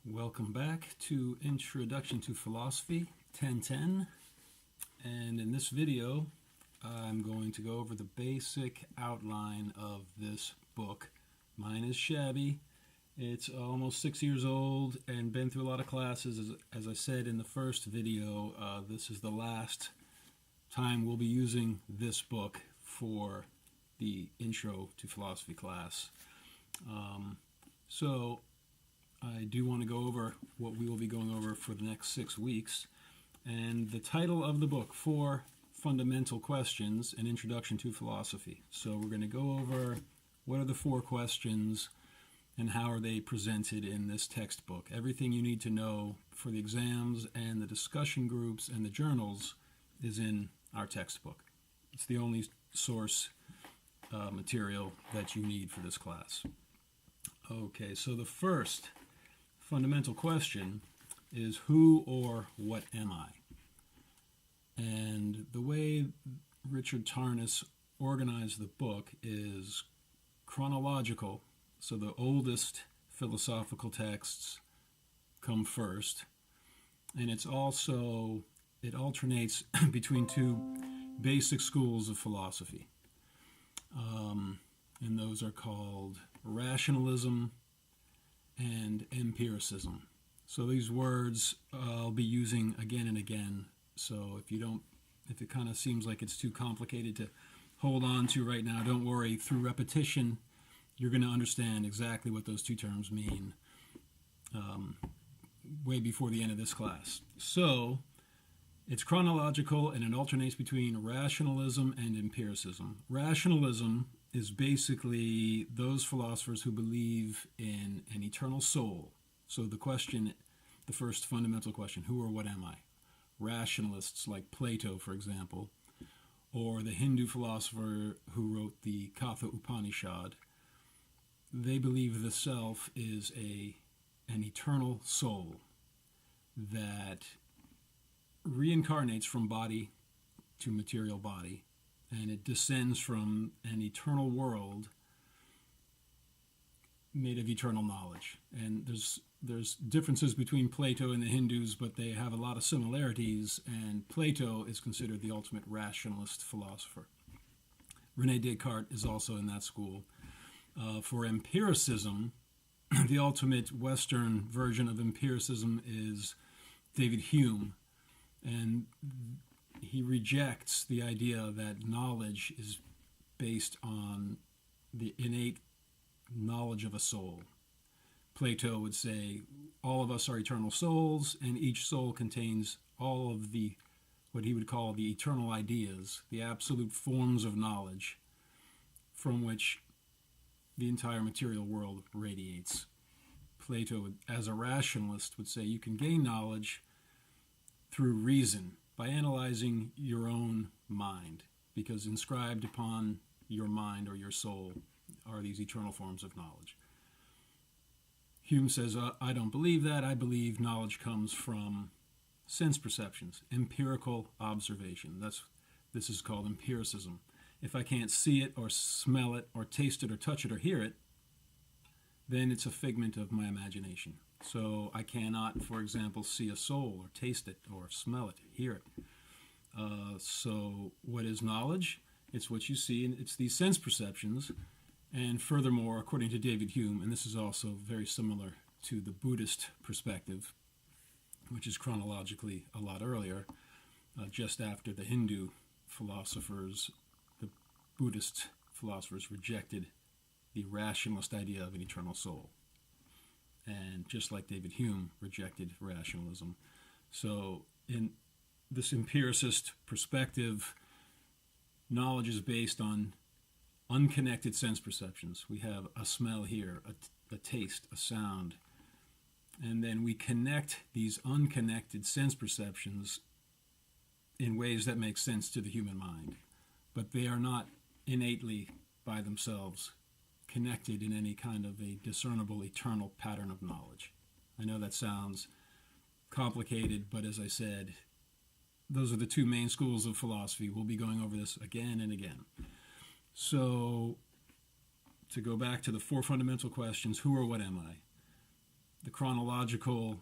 Welcome back to Introduction to Philosophy 1010, and in this video I'm going to go over the basic outline of this book. Mine is shabby. It's almost 6 years old and been through a lot of classes. As I said in the first video, this is the last time we'll be using this book for the Intro to Philosophy class. So I do want to go over what we will be going over for the next 6 weeks. And the title of the book, Four Fundamental Questions, An Introduction to Philosophy. So we're going to go over what are the four questions and how are they presented in this textbook. Everything you need to know for the exams and the discussion groups and the journals is in our textbook. It's the only source material that you need for this class. Okay, so the first fundamental question is who or what am I? And the way Richard Tarnas organized the book is chronological, so the oldest philosophical texts come first, and it alternates between two basic schools of philosophy, and those are called rationalism and empiricism. So these words I'll be using again and again. So if it kind of seems like it's too complicated to hold on to right now, don't worry. Through repetition, you're going to understand exactly what those two terms mean way before the end of this class. So it's chronological and it alternates between rationalism and empiricism. Rationalism is basically those philosophers who believe in an eternal soul. So the first fundamental question, who or what am I? Rationalists like Plato, for example, or the Hindu philosopher who wrote the Katha Upanishad, they believe the self is an eternal soul that reincarnates from body to material body, and it descends from an eternal world made of eternal knowledge. And there's differences between Plato and the Hindus, but they have a lot of similarities, and Plato is considered the ultimate rationalist philosopher. René Descartes is also in that school. For empiricism, the ultimate Western version of empiricism is David Hume, and he rejects the idea that knowledge is based on the innate knowledge of a soul. Plato would say all of us are eternal souls, and each soul contains all of what he would call the eternal ideas, the absolute forms of knowledge from which the entire material world radiates. Plato, as a rationalist, would say you can gain knowledge through reason, by analyzing your own mind, because inscribed upon your mind or your soul are these eternal forms of knowledge. Hume says, I don't believe that. I believe knowledge comes from sense perceptions, empirical observation. This is called empiricism. If I can't see it or smell it or taste it or touch it or hear it, then it's a figment of my imagination. So I cannot, for example, see a soul or taste it or smell it, hear it. So what is knowledge? It's what you see, and it's these sense perceptions. And furthermore, according to David Hume, and this is also very similar to the Buddhist perspective, which is chronologically a lot earlier, just after the Hindu philosophers, the Buddhist philosophers rejected the rationalist idea of an eternal soul. And just like David Hume rejected rationalism. So in this empiricist perspective, knowledge is based on unconnected sense perceptions. We have a smell here, a taste, a sound, and then we connect these unconnected sense perceptions in ways that make sense to the human mind. But they are not innately by themselves connected in any kind of a discernible eternal pattern of knowledge. I know that sounds complicated, but as I said, those are the two main schools of philosophy. We'll be going over this again and again. So, to go back to the four fundamental questions, who or what am I? the chronological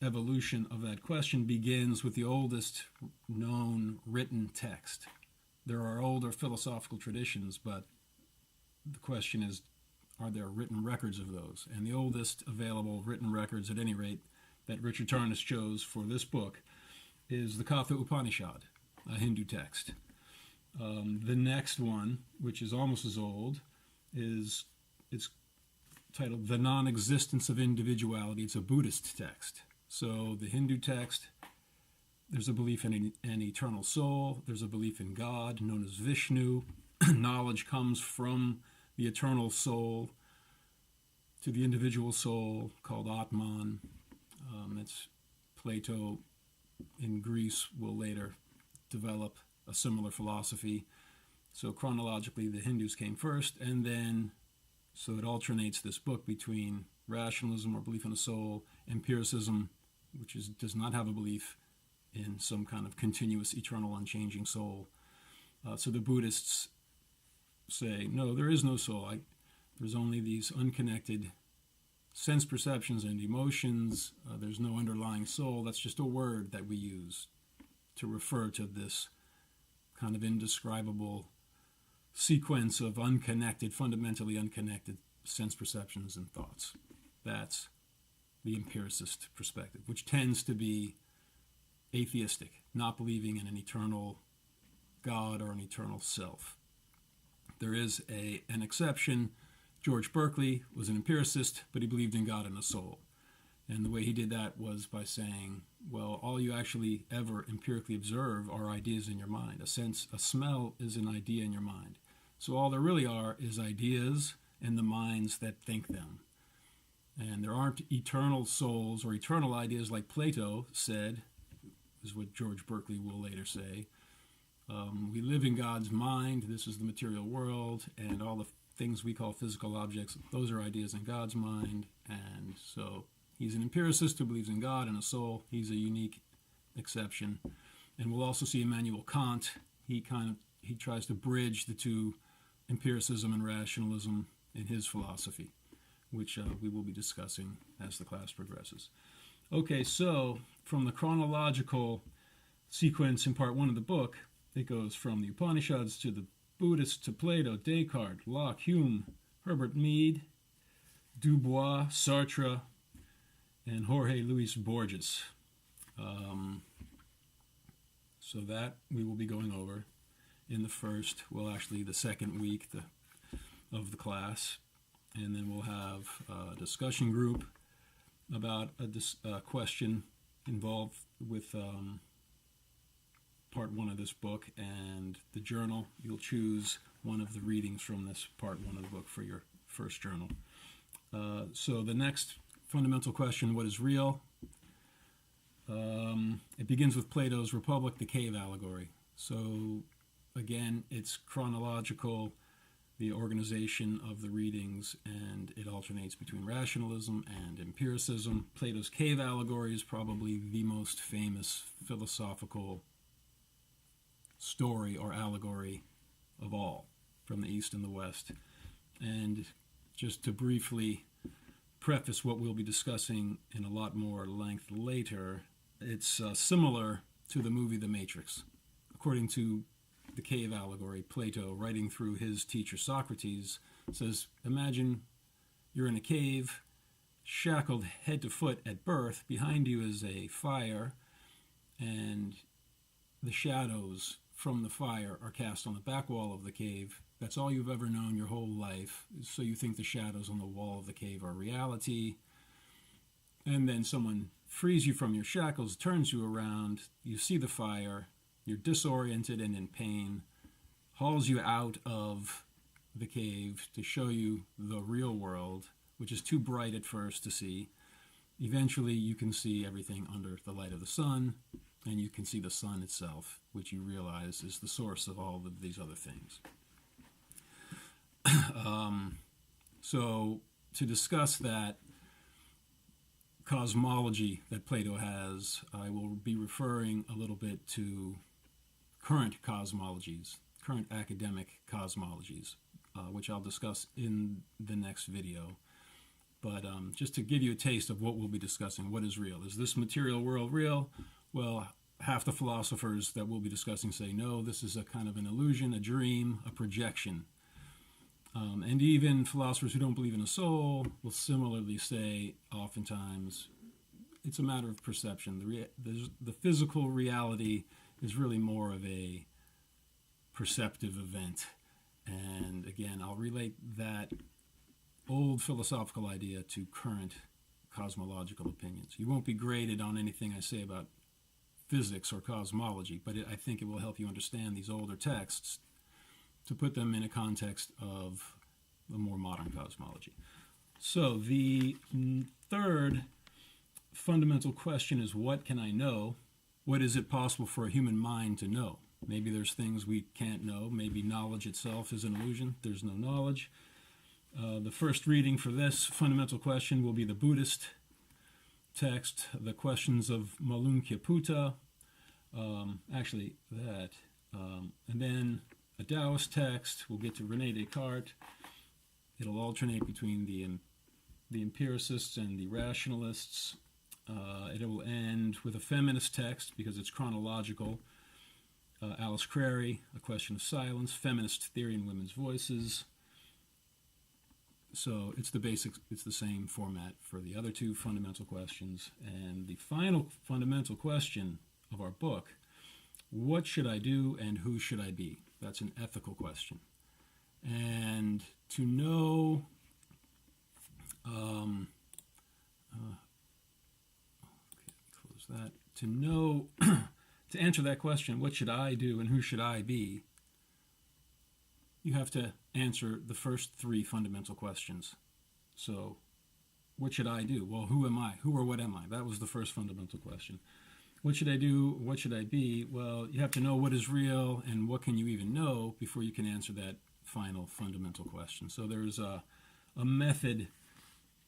evolution of that question begins with the oldest known written text. There are older philosophical traditions, but the question is, are there written records of those? And the oldest available written records, at any rate, that Richard Tarnas chose for this book is the Katha Upanishad, a Hindu text. The next one, which is almost as old, it's titled The Non-Existence of Individuality. It's a Buddhist text. So the Hindu text, there's a belief in an eternal soul. There's a belief in God, known as Vishnu. Knowledge comes from the eternal soul to the individual soul, called Atman. It's Plato in Greece will later develop a similar philosophy. So chronologically, the Hindus came first, and then, so it alternates this book between rationalism or belief in a soul, empiricism, which does not have a belief in some kind of continuous, eternal, unchanging soul. So the Buddhists say, no, there is no soul. There's only these unconnected sense perceptions and emotions. There's no underlying soul. That's just a word that we use to refer to this kind of indescribable sequence of unconnected, fundamentally unconnected sense perceptions and thoughts. That's the empiricist perspective, which tends to be atheistic, not believing in an eternal God or an eternal self. There is an exception. George Berkeley was an empiricist, but he believed in God and a soul. And the way he did that was by saying, well, all you actually ever empirically observe are ideas in your mind. A smell is an idea in your mind. So all there really are is ideas and the minds that think them. And there aren't eternal souls or eternal ideas like Plato said, is what George Berkeley will later say. We live in God's mind. This is the material world, and all the things we call physical objects, those are ideas in God's mind. And so he's an empiricist who believes in God and a soul. He's a unique exception. And we'll also see Immanuel Kant. He tries to bridge the two, empiricism and rationalism, in his philosophy, which we will be discussing as the class progresses. Okay, so from the chronological sequence in part 1 of the book, it goes from the Upanishads to the Buddhists to Plato, Descartes, Locke, Hume, Herbert Mead, Dubois, Sartre, and Jorge Luis Borges. So that we will be going over in the second week of the class. And then we'll have a discussion group about a question involved with part 1 of this book, and the journal. You'll choose one of the readings from this part 1 of the book for your first journal. So the next fundamental question, what is real? It begins with Plato's Republic, the cave allegory. So again, it's chronological, the organization of the readings, and it alternates between rationalism and empiricism. Plato's cave allegory is probably the most famous philosophical story or allegory of all, from the East and the West. And just to briefly preface what we'll be discussing in a lot more length later, it's similar to the movie The Matrix. According to the cave allegory, Plato, writing through his teacher Socrates, says, imagine you're in a cave, shackled head to foot at birth. Behind you is a fire, and the shadows from the fire are cast on the back wall of the cave. That's all you've ever known your whole life. So you think the shadows on the wall of the cave are reality. And then someone frees you from your shackles, turns you around, you see the fire, you're disoriented and in pain, hauls you out of the cave to show you the real world, which is too bright at first to see. Eventually you can see everything under the light of the sun, and you can see the sun itself, which you realize is the source of all of these other things. So to discuss that cosmology that Plato has, I will be referring a little bit to current cosmologies, current academic cosmologies, which I'll discuss in the next video. But just to give you a taste of what we'll be discussing, what is real? Is this material world real? Well, half the philosophers that we'll be discussing say, no, this is a kind of an illusion, a dream, a projection. And even philosophers who don't believe in a soul will similarly say, oftentimes, it's a matter of perception. The physical reality is really more of a perceptive event. And again, I'll relate that old philosophical idea to current cosmological opinions. You won't be graded on anything I say about physics or cosmology, but I think it will help you understand these older texts to put them in a context of a more modern cosmology. So the third fundamental question is, what can I know? What is it possible for a human mind to know? Maybe there's things we can't know. Maybe knowledge itself is an illusion. There's no knowledge. The first reading for this fundamental question will be the Buddhist text, the questions of Malunkyaputta, and then a Taoist text. We'll get to René Descartes. It'll alternate between the empiricists and the rationalists. It will end with a feminist text because it's chronological. Alice Crary, A Question of Silence, Feminist Theory in Women's Voices. So it's the same format for the other two fundamental questions. And the final fundamental question of our book, what should I do and who should I be? That's an ethical question. And to know, close that. To know, to answer that question, what should I do and who should I be? You have to answer the first three fundamental questions. So, what should I do? Well, who am I? Who or what am I? That was the first fundamental question. What should I do? What should I be? Well, you have to know what is real and what can you even know before you can answer that final fundamental question. So there's a method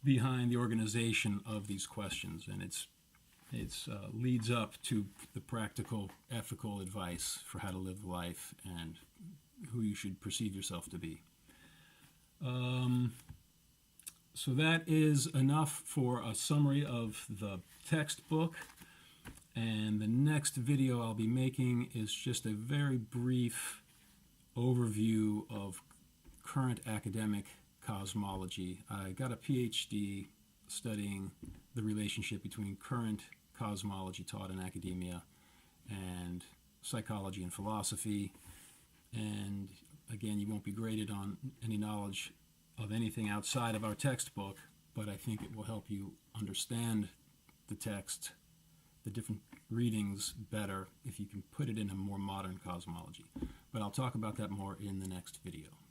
behind the organization of these questions, and it's leads up to the practical, ethical advice for how to live life and who you should perceive yourself to be. So that is enough for a summary of the textbook. And the next video I'll be making is just a very brief overview of current academic cosmology. I got a PhD studying the relationship between current cosmology taught in academia and psychology and philosophy. And again, you won't be graded on any knowledge of anything outside of our textbook, but I think it will help you understand the text, the different readings better if you can put it in a more modern cosmology. But I'll talk about that more in the next video.